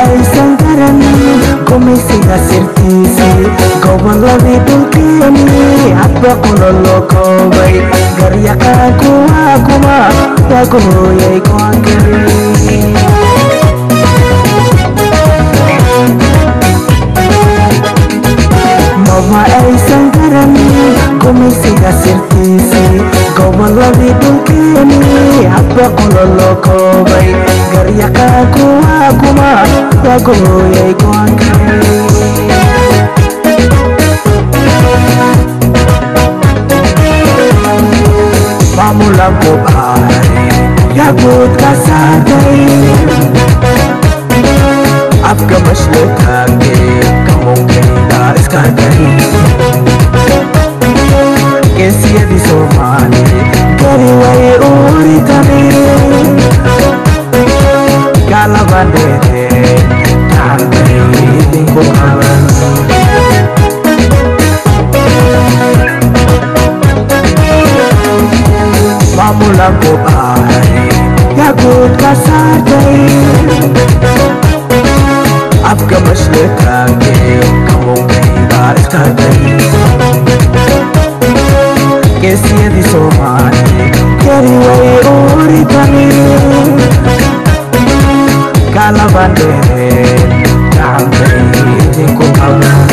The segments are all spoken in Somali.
aysan garanin gumaysiga sirtiisii gobolladii dhulkeeni hadba qolo loo koobay garyaqaanku waa kuma yaa gooyay go'aankani mama aysan garanin gumaysiga sirtiisii gobolladii dhulkeeni hadba qolo loo koobay garyaqaanku waa kuma yaa gooyay go'aankani maamulan ku baaray yaa guud ka saartay afka mashleetaagee kamunkayda iska dari geesiyadii soomaali gari way uritani galabandheere gacanbay idinku qaban maamulan ku baaray yaa guud ka saartay afka mashleetaagee kamunkayda iska dari geesiyadii soomaali gari way uritani galabandheere gacanbay idinku qaban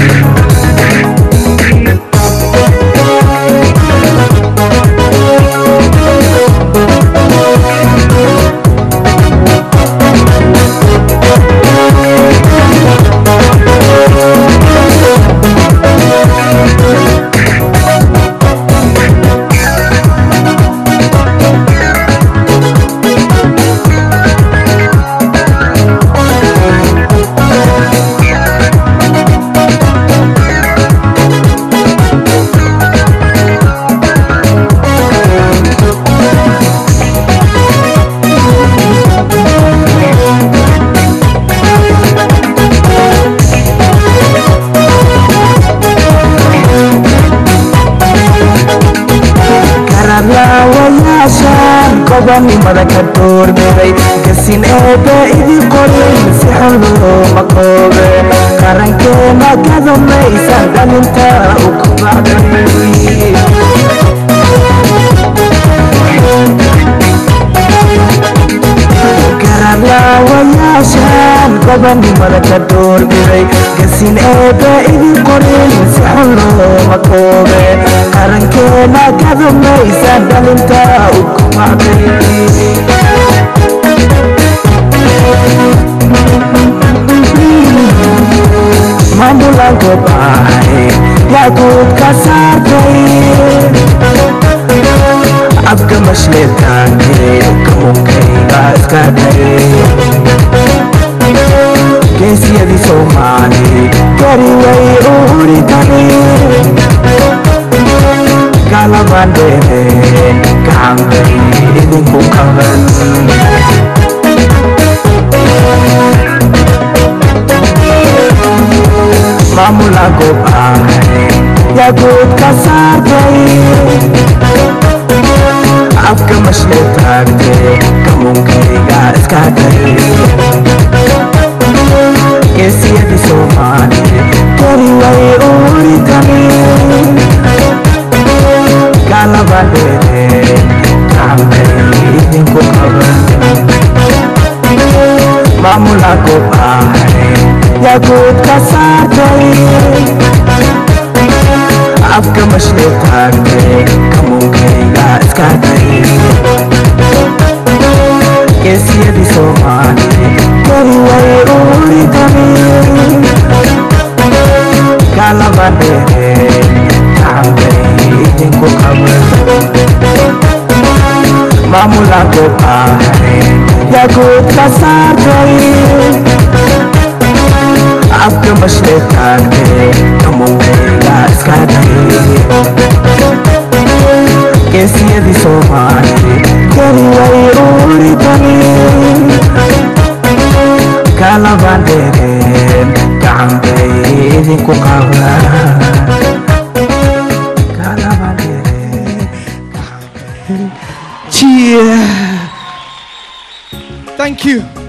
gobanimada ka doorbiday gasin eebba idin qorin si xun looma koobe qarankeena gadamaysan dhalinta u kubacday garablawayaashan gobanimada ka doorbiday gasin eebba idin qorin si xun looma koobe qarankeena gadamaysan dhalinta u kubacday maamulan ku baaray yaa guud ka saartay afka mashleetaagee kamunkayda iska dari geesiyadii soomaali gari way uritani galabandheere gacanbay idinku qaban maamulan ku baaray yaa guud ka saartay afka mashleetaagee kamunkayga iska dari geesiyadii soomaali gari way uritani galabandheere gacanbay idinku qaban maamulan ku baaray yaa guud ka saartay afka mashleetaagee kamunkayga iska dari geesiyadii soomaali gari way uritani galabandheere gacanbay idinku qaban maamulan ku baaray yaa guud ka saartay afka mashleetaagee kamunkayga iska dari geesiyadii soomaali gari way uritani galabandheere gacanbay idinku qaban Thank you.